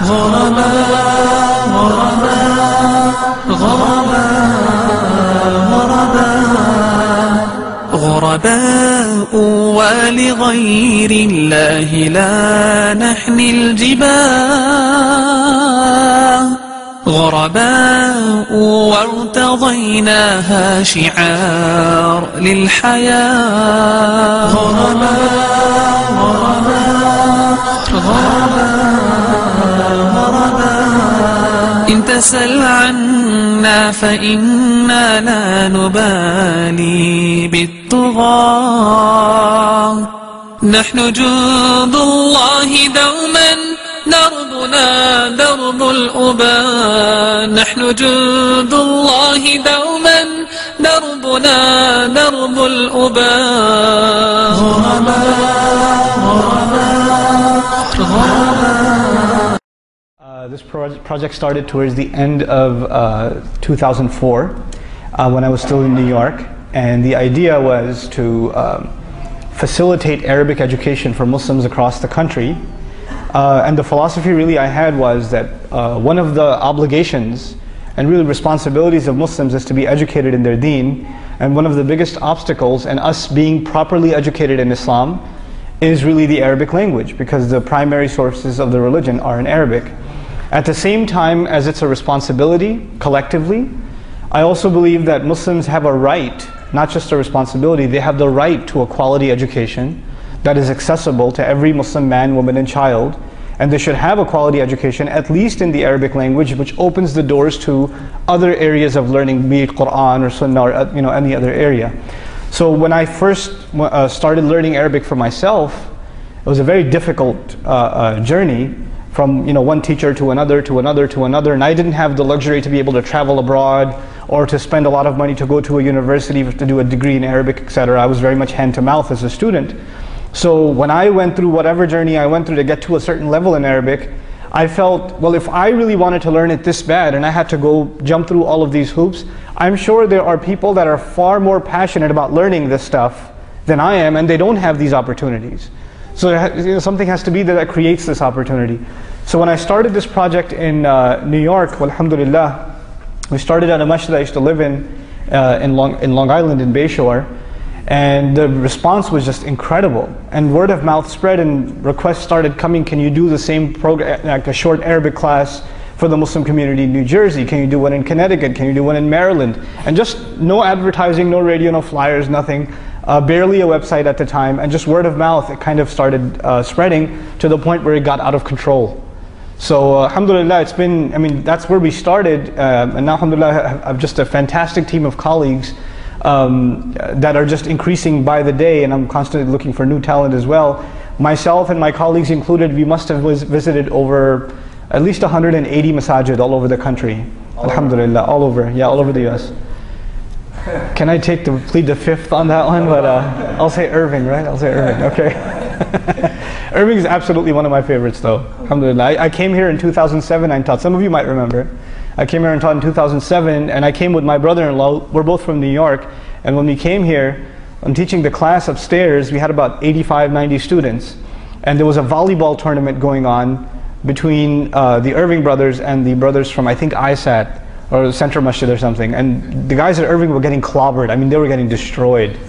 غرباء غرباء غرباء ولغير الله لا نحمي الجباه غرباء وارتضيناها شعار للحياة غرباء غرباء إن تسل عنا فإنا لا نبالي بالطغاة نحن جند الله دوما دربنا درب الأباء نحن جند الله دوما دربنا درب الأباء غرباء غرباء This project started towards the end of 2004 when I was still in New York, and the idea was to facilitate Arabic education for Muslims across the country. And the philosophy really I had was that one of the obligations and really responsibilities of Muslims is to be educated in their deen, and one of the biggest obstacles in us being properly educated in Islam is really the Arabic language, because the primary sources of the religion are in Arabic. At the same time as it's a responsibility collectively, I also believe that Muslims have a right, not just a responsibility, they have the right to a quality education that is accessible to every Muslim man, woman and child, and they should have a quality education at least in the Arabic language, which opens the doors to other areas of learning, be it Quran or Sunnah or any other area. So when I first started learning Arabic for myself, it was a very difficult journey, from one teacher to another to another to another, and I didn't have the luxury to be able to travel abroad or to spend a lot of money to go to a university to do a degree in Arabic, etc. I was very much hand to mouth as a student. So when I went through whatever journey I went through to get to a certain level in Arabic, I felt, well, if I really wanted to learn it this bad and I had to go jump through all of these hoops, I'm sure there are people that are far more passionate about learning this stuff than I am, and they don't have these opportunities. So something has to be there that creates this opportunity. So when I started this project in New York, alhamdulillah, we started at a masjid I used to live in Long Island in Bayshore, and the response was just incredible. And word of mouth spread, and requests started coming. Can you do the same program, like a short Arabic class for the Muslim community in New Jersey? Can you do one in Connecticut? Can you do one in Maryland? And just no advertising, no radio, no flyers, nothing. Barely a website at the time, and just word of mouth, it kind of started spreading to the point where it got out of control. So alhamdulillah, it's been, that's where we started, and now alhamdulillah I have just a fantastic team of colleagues that are just increasing by the day, and I'm constantly looking for new talent as well. Myself and my colleagues included, we must have visited over at least 180 masajid all over the country. Alhamdulillah, all over the US. Can I plead the fifth on that one? But I'll say Irving, right? I'll say Irving, okay. Irving is absolutely one of my favorites though. Alhamdulillah. I came here in 2007, I taught. Some of you might remember. I came here and taught in 2007, and I came with my brother-in-law. We're both from New York, and when we came here, I'm teaching the class upstairs. We had about 85, 90 students, and there was a volleyball tournament going on between the Irving brothers and the brothers from, I think, ISAT, or Central Masjid or something, and the guys at Irving were getting clobbered. They were getting destroyed.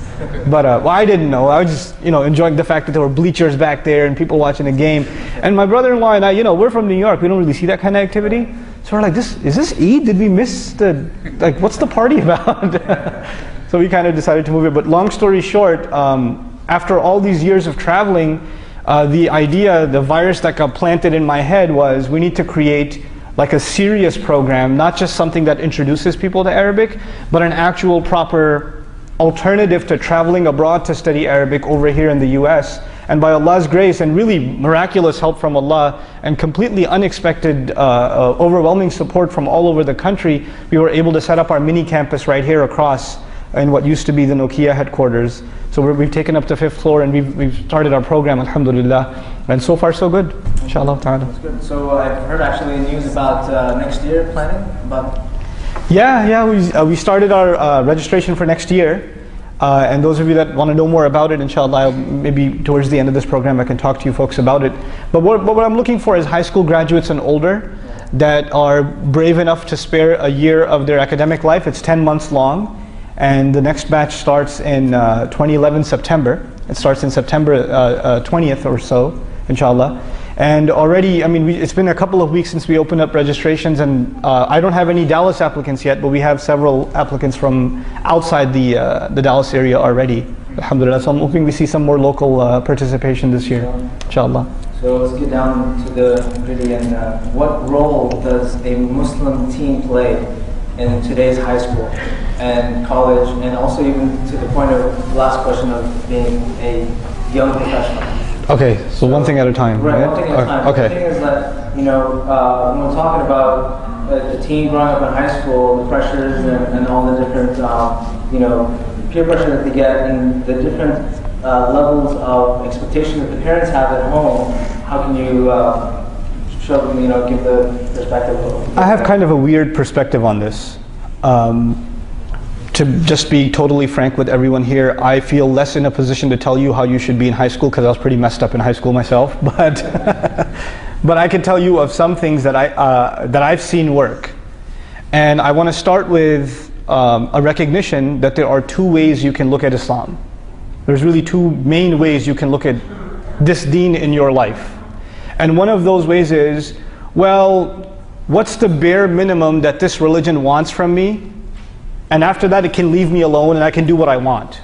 But well, I didn't know. I was just enjoying the fact that there were bleachers back there and people watching the game. And my brother-in-law and I, we're from New York. We don't really see that kind of activity. So we're like, is this Eid? Did we miss what's the party about? So we kind of decided to move it. But long story short, after all these years of traveling, the idea, the virus that got planted in my head was, we need to create like a serious program, not just something that introduces people to Arabic, but an actual proper alternative to traveling abroad to study Arabic over here in the US. And by Allah's grace and really miraculous help from Allah and completely unexpected, overwhelming support from all over the country, we were able to set up our mini campus right here across in what used to be the Nokia headquarters. So we've taken up the 5th floor, and we've started our program, alhamdulillah. And so far so good, inshallah ta'ala. That's good. So I've heard actually news about next year planning? Yeah, we started our registration for next year. And those of you that want to know more about it, inshallah, maybe towards the end of this program I can talk to you folks about it. But what I'm looking for is high school graduates and older that are brave enough to spare a year of their academic life. It's 10 months long, and the next batch starts in 2011 September. It starts in September 20th or so, inshallah. And already, I mean, it's been a couple of weeks since we opened up registrations, and I don't have any Dallas applicants yet, but we have several applicants from outside the Dallas area already. Alhamdulillah. So I'm hoping we see some more local participation this year, inshallah. So let's get down to the nitty and what role does a Muslim teen play in today's high school and college, and also even to the point of the last question of being a young professional? Okay, so one thing at a time. Right, one thing at a time. Okay. The thing is that, when we're talking about a teen growing up in high school, the pressures and all the different, peer pressure that they get and the different levels of expectation that the parents have at home, how can you show them, give the perspective of... I have kind of a weird perspective on this. To just be totally frank with everyone here, I feel less in a position to tell you how you should be in high school because I was pretty messed up in high school myself. But but I can tell you of some things that I've seen work. And I want to start with a recognition that there are two ways you can look at Islam. There's really two main ways you can look at this deen in your life. And one of those ways is, well, what's the bare minimum that this religion wants from me? And after that, it can leave me alone and I can do what I want.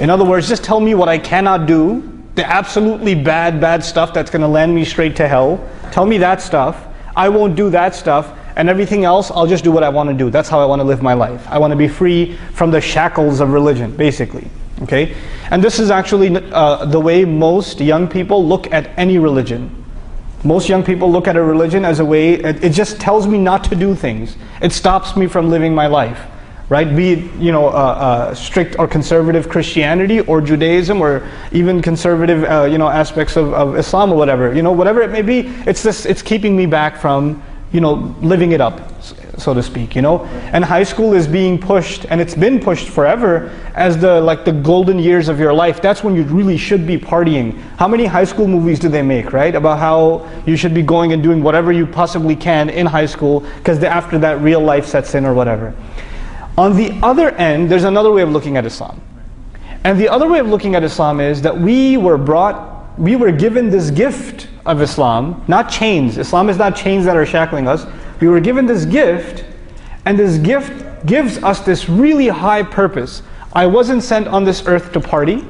In other words, just tell me what I cannot do, the absolutely bad stuff that's going to land me straight to hell. Tell me that stuff. I won't do that stuff. And everything else, I'll just do what I want to do. That's how I want to live my life. I want to be free from the shackles of religion, basically. Okay? And this is actually the way most young people look at any religion. Most young people look at a religion as a way, it just tells me not to do things. It stops me from living my life, right? Be it, strict or conservative Christianity or Judaism or even conservative, aspects of Islam or whatever. Whatever it may be, it's keeping me back from, living it up, so to speak, And high school is being pushed, and it's been pushed forever, as the golden years of your life. That's when you really should be partying. How many high school movies do they make, right? About how you should be going and doing whatever you possibly can in high school, because after that real life sets in or whatever. On the other end, there's another way of looking at Islam. And the other way of looking at Islam is that we were given this gift of Islam, not chains. Islam is not chains that are shackling us. We were given this gift, and this gift gives us this really high purpose. I wasn't sent on this earth to party.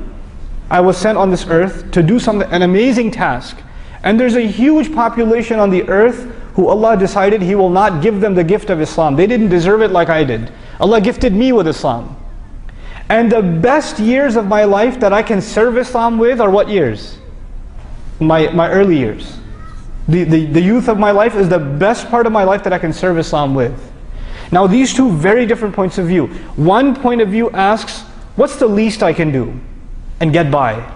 I was sent on this earth to do an amazing task. And there's a huge population on the earth who Allah decided He will not give them the gift of Islam. They didn't deserve it like I did. Allah gifted me with Islam. And the best years of my life that I can serve Islam with are what years? My early years. The youth of my life is the best part of my life that I can serve Islam with. Now these two very different points of view. One point of view asks, what's the least I can do and get by?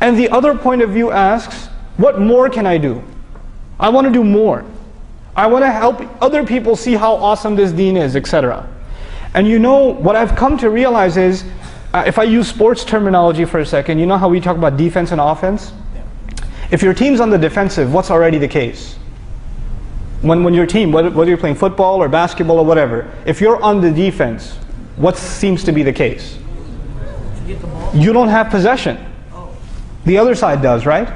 And the other point of view asks, what more can I do? I want to do more. I want to help other people see how awesome this deen is, etc. And what I've come to realize is, if I use sports terminology for a second, you know how we talk about defense and offense? If your team's on the defensive, what's already the case? When your team, whether you're playing football or basketball or whatever, if you're on the defense, what seems to be the case? You don't have possession. The other side does, right?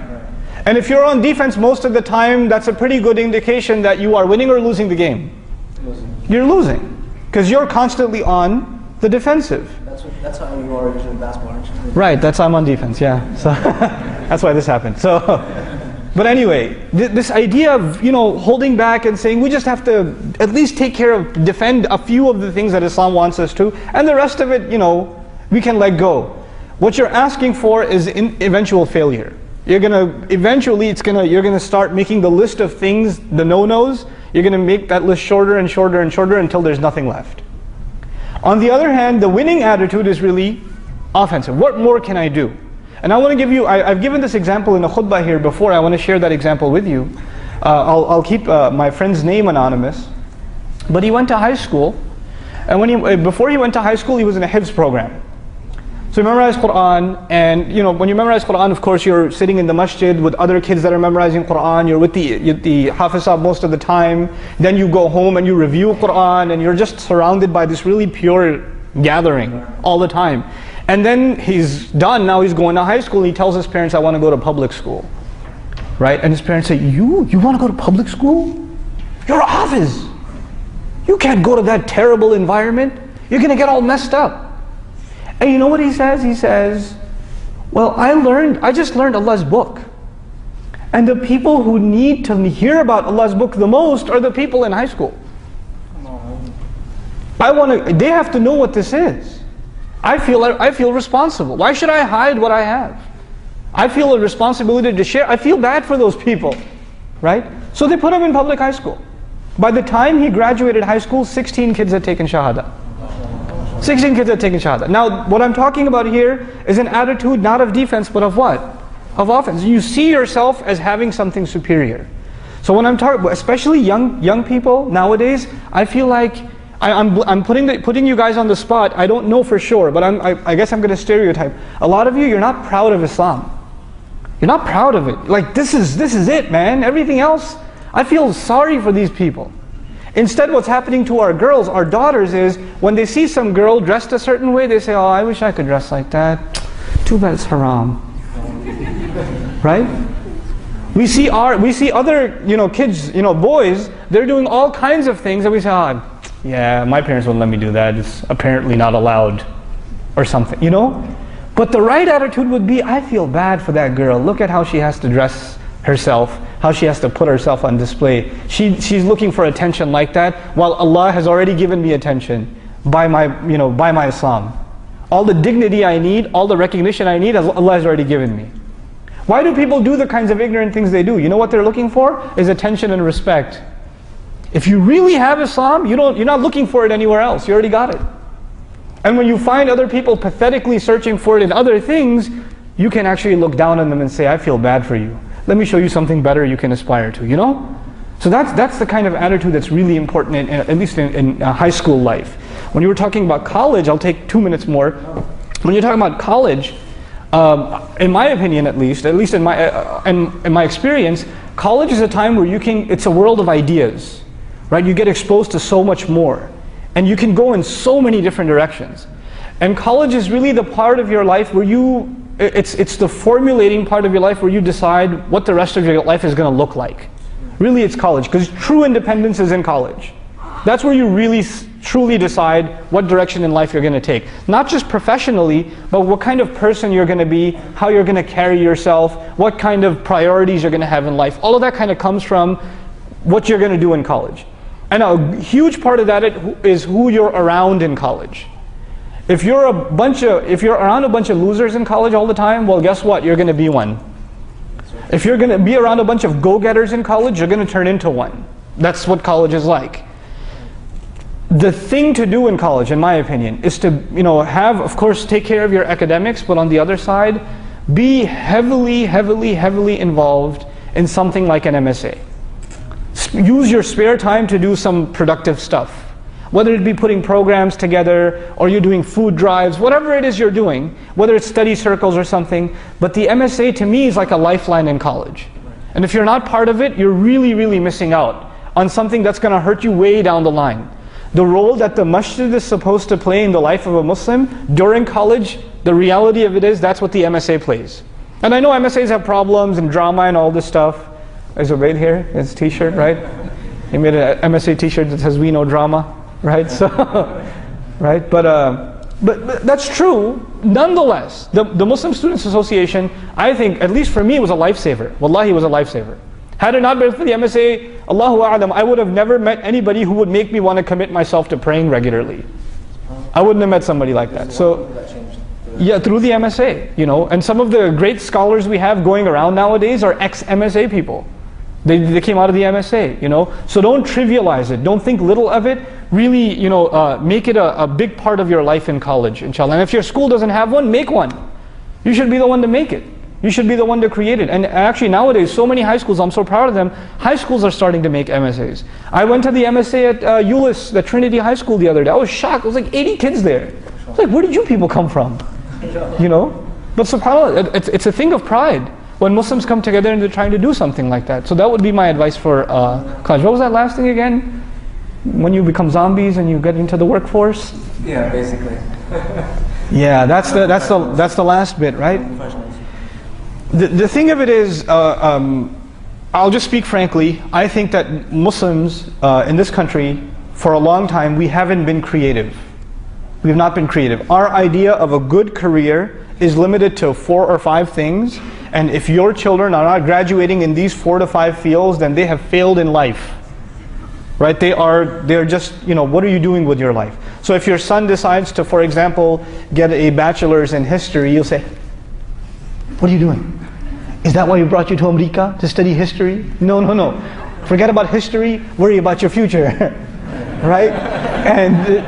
And if you're on defense most of the time, that's a pretty good indication that you are winning or losing the game. You're losing. Because you're constantly on the defensive. That's how you are usually in basketball, aren't you? Right, that's I'm on defense, yeah. So that's why this happened. So, but anyway, this idea of holding back and saying we just have to at least take care of, defend a few of the things that Islam wants us to, and the rest of it, we can let go. What you're asking for is eventual failure. You're gonna start making the list of things, the no-nos. You're gonna make that list shorter and shorter and shorter until there's nothing left. On the other hand, the winning attitude is really offensive. What more can I do? And I want to give you, I've given this example in a khutbah here before. I want to share that example with you. I'll keep my friend's name anonymous. But he went to high school, and before he went to high school, he was in a Hifz program. So you memorize Quran, and when you memorize Quran, of course you're sitting in the masjid with other kids that are memorizing Quran, you're with the Hafizah most of the time, then you go home and you review Quran, and you're just surrounded by this really pure gathering all the time. And then he's done, now he's going to high school, and he tells his parents, I want to go to public school. Right? And his parents say, you want to go to public school? You're a Hafiz. You can't go to that terrible environment. You're going to get all messed up. And you know what he says? He says, well, I just learned Allah's book. And the people who need to hear about Allah's book the most are the people in high school. They have to know what this is. I feel responsible. Why should I hide what I have? I feel a responsibility to share. I feel bad for those people, right? So they put him in public high school. By the time he graduated high school, 16 kids had taken Shahada. 16 kids had taken Shahada. Now, what I'm talking about here is an attitude not of defense, but of what? Of offense. You see yourself as having something superior. So when I'm talking, especially young people nowadays, I feel like I'm putting you guys on the spot. I don't know for sure, but I guess I'm going to stereotype. A lot of you, you're not proud of Islam. You're not proud of it. Like, this is it, man. Everything else, I feel sorry for these people. Instead, what's happening to our girls, our daughters, is when they see some girl dressed a certain way, they say, oh, I wish I could dress like that. Too bad it's haram. Right? We see other, kids, boys, they're doing all kinds of things, and we say, oh, yeah, my parents wouldn't let me do that. It's apparently not allowed, or something, But the right attitude would be, I feel bad for that girl. Look at how she has to dress herself, how she has to put herself on display. She's looking for attention like that, while Allah has already given me attention by my Islam. All the dignity I need, all the recognition I need, Allah has already given me. Why do people do the kinds of ignorant things they do? You know what they're looking for? Is attention and respect. If you really have Islam, you're not looking for it anywhere else. You already got it. And when you find other people pathetically searching for it in other things, you can actually look down on them and say, I feel bad for you. Let me show you something better you can aspire to, So that's the kind of attitude that's really important, at least in high school life. When you were talking about college, I'll take 2 minutes more. When you're talking about college, in my opinion at least in my experience, college is a time where it's a world of ideas, right? You get exposed to so much more. And you can go in so many different directions. And college is really the part of your life where it's the formulating part of your life where you decide what the rest of your life is going to look like. Really, it's college, because true independence is in college. That's where you really truly decide what direction in life you're going to take. Not just professionally, but what kind of person you're going to be, how you're going to carry yourself, what kind of priorities you're going to have in life. All of that kind of comes from what you're going to do in college. And a huge part of that is who you're around in college. If you're around a bunch of losers in college all the time, well, guess what? You're going to be one. If you're going to be around a bunch of go-getters in college, you're going to turn into one. That's what college is like. The thing to do in college, in my opinion, is to of course, take care of your academics, but on the other side, be heavily involved in something like an MSA. Use your spare time to do some productive stuff. Whether it be putting programs together, or you're doing food drives, whatever it is you're doing, whether it's study circles or something, but the MSA to me is like a lifeline in college. And if you're not part of it, you're really missing out on something that's going to hurt you way down the line. The role that the masjid is supposed to play in the life of a Muslim during college, the reality of it is that's what the MSA plays. And I know MSAs have problems and drama and all this stuff. There's Ubaid here, his t-shirt, right? He made an MSA t-shirt that says, we know drama, right? So, right? But that's true. Nonetheless, the Muslim Students Association, I think, at least for me, was a lifesaver. Wallahi, it was a lifesaver. Had it not been for the MSA, Allahu A'lam, I would have never met anybody who would make me want to commit myself to praying regularly. I wouldn't have met somebody like that. So, yeah, through the MSA, and some of the great scholars we have going around nowadays are ex-MSA people. They came out of the MSA, So don't trivialize it. Don't think little of it. Really, make it a big part of your life in college, inshallah. And if your school doesn't have one, make one. You should be the one to make it. You should be the one to create it. And actually nowadays, so many high schools, I'm so proud of them, high schools are starting to make MSAs. I went to the MSA at Euless, the Trinity High School the other day. I was shocked. It was like 80 kids there. I was like, where did you people come from? you know. But subhanAllah, it's a thing of pride when Muslims come together and they're trying to do something like that. So that would be my advice for college. What was that last thing again? When you become zombies and you get into the workforce? Yeah, basically. Yeah, that's the last bit, right? The thing of it is, I'll just speak frankly, I think that Muslims in this country, for a long time, we haven't been creative. We have not been creative. Our idea of a good career is limited to 4 or 5 things, and if your children are not graduating in these 4 to 5 fields, then they have failed in life. Right? They're just, you know, what are you doing with your life? So if your son decides to, for example, get a bachelor's in history, you'll say, what are you doing? Is that why you brought you to America, to study history? No, no, no. Forget about history, worry about your future. Right? And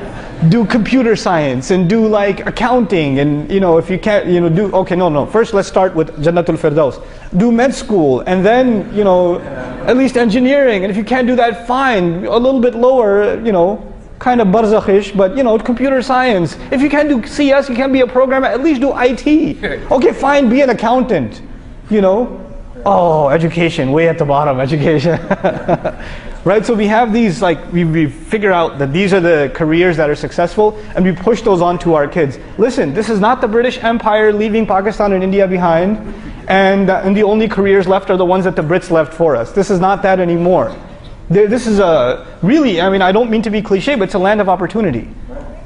do computer science and do like accounting, and you know, if you can't, you know, do, okay, no, first let's start with Jannatul Firdaus. Do med school, and then, you know, at least engineering, and if you can't do that, fine, a little bit lower, you know, kind of barzakhish, but you know, computer science. If you can't do CS, you can't be a programmer, at least do IT. Okay, fine, be an accountant, you know. Oh, education, way at the bottom, education. Right, so we have these, like, we figure out that these are the careers that are successful, and we push those on to our kids. Listen, this is not the British Empire leaving Pakistan and India behind, and the only careers left are the ones that the Brits left for us. This is not that anymore. This is really, I mean, I don't mean to be cliche, but it's a land of opportunity.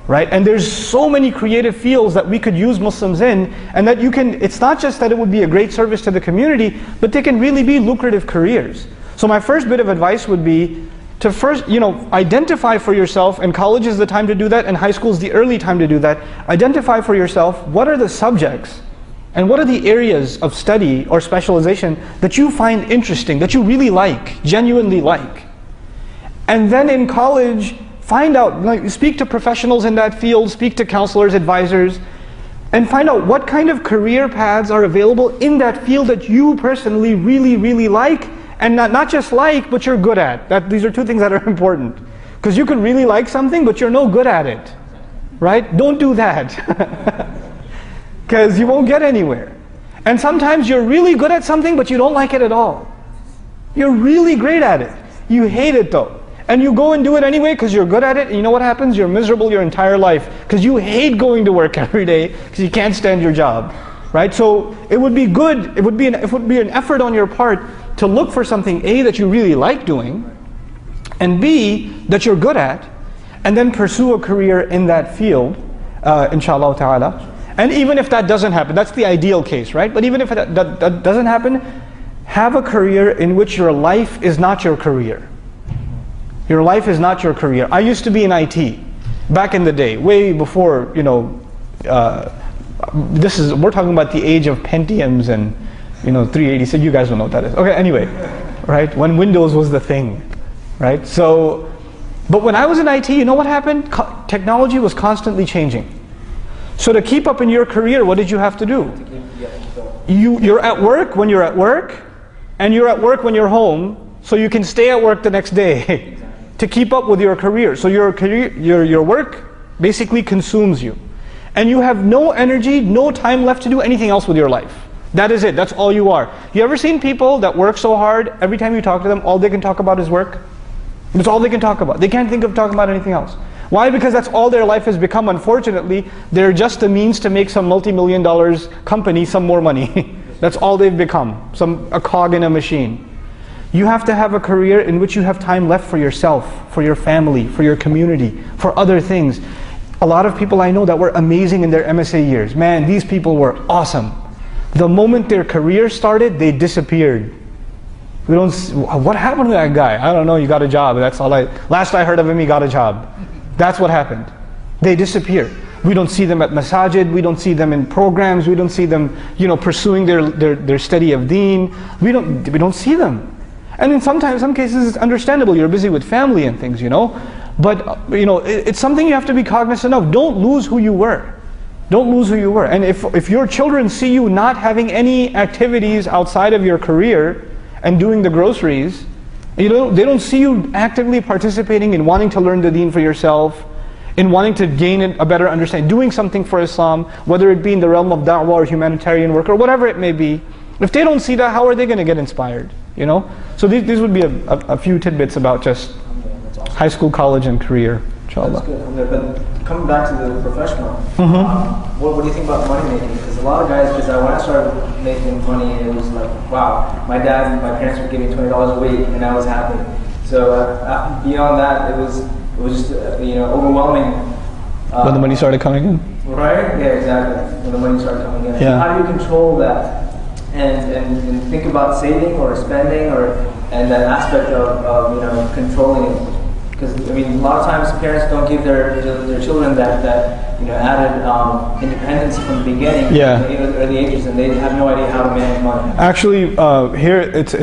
Right? And there's so many creative fields that we could use Muslims in, and that you can, it's not just that it would be a great service to the community, but they can really be lucrative careers. So my first bit of advice would be to first, you know, identify for yourself, and college is the time to do that, and high school is the early time to do that. Identify for yourself what are the subjects and what are the areas of study or specialization that you find interesting, that you really like, genuinely like. And then in college, find out, like, speak to professionals in that field, speak to counselors, advisors, and find out what kind of career paths are available in that field that you personally really, really like, and not just like, but you're good at. These are 2 things that are important. Because you can really like something, but you're no good at it. Right? Don't do that. Because you won't get anywhere. And sometimes you're really good at something, but you don't like it at all. You're really great at it. You hate it though. And you go and do it anyway because you're good at it, and you know what happens? You're miserable your entire life because you hate going to work every day because you can't stand your job. Right? So it would be good, it would be an effort on your part to look for something, A, that you really like doing, and B, that you're good at, and then pursue a career in that field, inshallah ta'ala. And even if that doesn't happen, that's the ideal case, right? But even if that doesn't happen, have a career in which your life is not your career. Your life is not your career. I used to be in IT back in the day, way before, you know, we're talking about the age of Pentiums and, you know, 386. You guys don't know what that is. Okay, anyway, right? When Windows was the thing, right? So, but when I was in IT, you know what happened? Technology was constantly changing. So to keep up in your career, what did you have to do? You're at work when you're at work, and you're at work when you're home, so you can stay at work the next day to keep up with your career. So your work basically consumes you. And you have no energy, no time left to do anything else with your life. That is it, that's all you are. You ever seen people that work so hard, every time you talk to them, all they can talk about is work? That's all they can talk about. They can't think of talking about anything else. Why? Because that's all their life has become. Unfortunately, they're just a means to make some multi-million-dollar company some more money. That's all they've become, a cog in a machine. You have to have a career in which you have time left for yourself, for your family, for your community, for other things. A lot of people I know that were amazing in their MSA years. Man, these people were awesome. The moment their career started, they disappeared. What happened to that guy? I don't know, he got a job. That's all last I heard of him, he got a job. That's what happened. They disappear. We don't see them at masajid, we don't see them in programs, we don't see them, you know, pursuing their study of deen. We don't see them. And in some cases it's understandable, you're busy with family and things, you know. But you know, it's something you have to be cognizant of. Don't lose who you were. Don't lose who you were. And if your children see you not having any activities outside of your career and doing the groceries, they don't see you actively participating in wanting to learn the deen for yourself, in wanting to gain a better understanding, doing something for Islam, whether it be in the realm of da'wah or humanitarian work or whatever it may be. If they don't see that, how are they going to get inspired? You know? So these would be a few tidbits about just high school, college, and career. Inshallah. That's good. But coming back to the professional, what do you think about money making? Because a lot of guys, when I started making money, it was like, wow, my dad and my parents were giving $20 a week, and I was happy. So beyond that, it was just overwhelming. When the money started coming in. Right? Yeah, exactly. When the money started coming in. Yeah. How do you control that? And think about saving or spending and that aspect of controlling it. Because I mean, a lot of times parents don't give their children that added independence from the beginning, yeah, in the early ages, and they have no idea how to manage money. Actually, here it's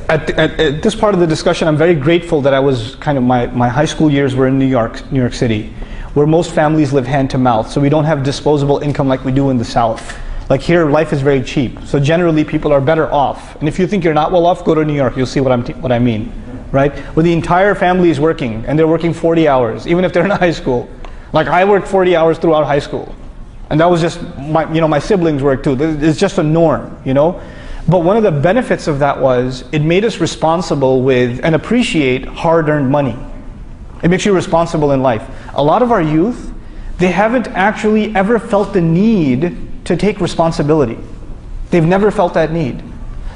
at this part of the discussion, I'm very grateful that I was kind of my high school years were in New York City, where most families live hand to mouth, so we don't have disposable income like we do in the South. Like here, life is very cheap, so generally people are better off. And if you think you're not well off, go to New York. You'll see what I mean. Right? Where the entire family is working, and they're working 40 hours, even if they're in high school. Like I worked 40 hours throughout high school. And that was just, my siblings worked too. It's just a norm, you know? But one of the benefits of that was, it made us responsible with, and appreciate hard-earned money. It makes you responsible in life. A lot of our youth, they haven't actually ever felt the need to take responsibility. They've never felt that need.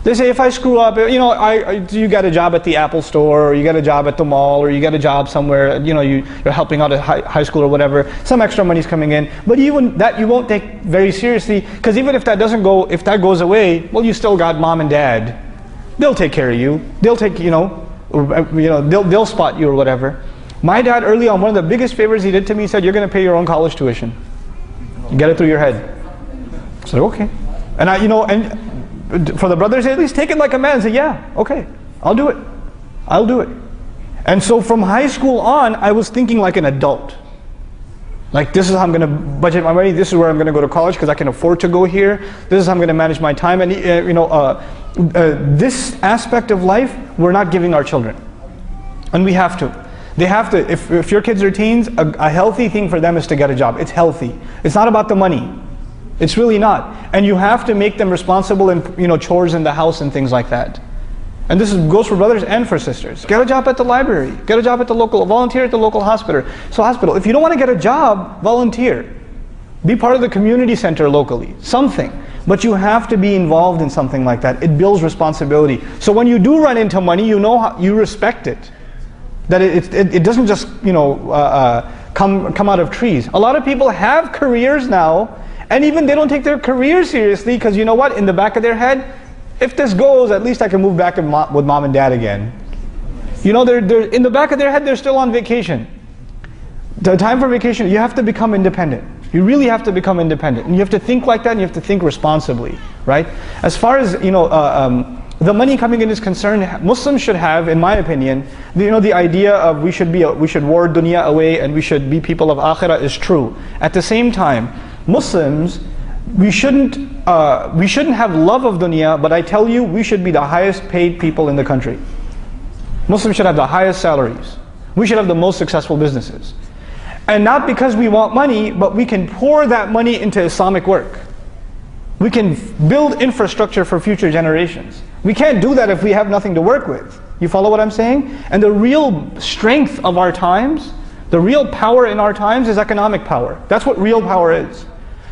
They say, if I screw up, you got a job at the Apple store, or you got a job at the mall, or you got a job somewhere, you're helping out at high school or whatever, some extra money's coming in. But even that you won't take very seriously, because even if that goes away, well, you still got mom and dad. They'll take care of you. They'll take, they'll spot you or whatever. My dad early on, one of the biggest favors he did to me, he said, you're going to pay your own college tuition. You get it through your head. I said, okay. And for the brothers, at least take it like a man and say, yeah, okay, I'll do it. And so from high school on, I was thinking like an adult. Like, this is how I'm going to budget my money, this is where I'm going to go to college because I can afford to go here, this is how I'm going to manage my time. And this aspect of life, we're not giving our children. And we have to. They have to, if your kids are teens, a healthy thing for them is to get a job. It's healthy. It's not about the money. It's really not. And you have to make them responsible in chores in the house and things like that. And this goes for brothers and for sisters. Get a job at the library. Get a job at volunteer at the local hospital. If you don't want to get a job, volunteer. Be part of the community center locally. Something. But you have to be involved in something like that. It builds responsibility. So when you do run into money, you respect it. That it doesn't just come out of trees. A lot of people have careers now, and even they don't take their career seriously because you know what? In the back of their head, if this goes, at least I can move back with mom and dad again. They're in the back of their head, they're still on vacation. The time for vacation, you have to become independent. You really have to become independent. And you have to think like that, and you have to think responsibly, right? As far as, the money coming in is concerned, Muslims should have, in my opinion, the idea of we should ward dunya away and we should be people of akhirah is true. At the same time, Muslims, we shouldn't have love of dunya, but I tell you, we should be the highest paid people in the country. Muslims should have the highest salaries. We should have the most successful businesses. And not because we want money, but we can pour that money into Islamic work. We can build infrastructure for future generations. We can't do that if we have nothing to work with. You follow what I'm saying? And the real strength of our times, the real power in our times is economic power. That's what real power is.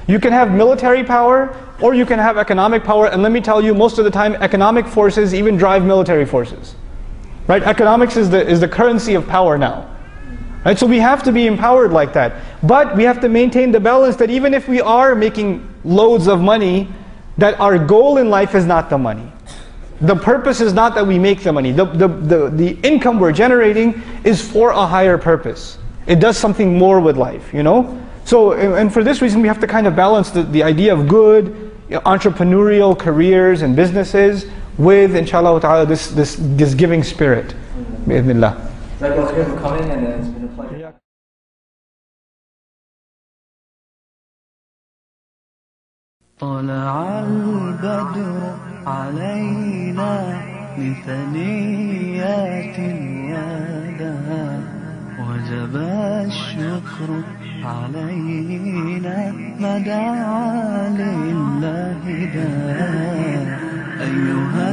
You can have military power, or you can have economic power, and let me tell you, most of the time, economic forces even drive military forces. Right? Economics is the currency of power now. Right? So we have to be empowered like that. But we have to maintain the balance that even if we are making loads of money, that our goal in life is not the money. The purpose is not that we make the money. The income we're generating is for a higher purpose. It does something more with life, So, and for this reason, we have to kind of balance the idea of good, entrepreneurial careers and businesses with, inshallah ta'ala, this giving spirit. Bi'idhnillah. Thank you for coming, and it's been a pleasure. طلع البدر علينا من ثنيات الوداع وجب الشكر علينا ما دعا لله داع أيها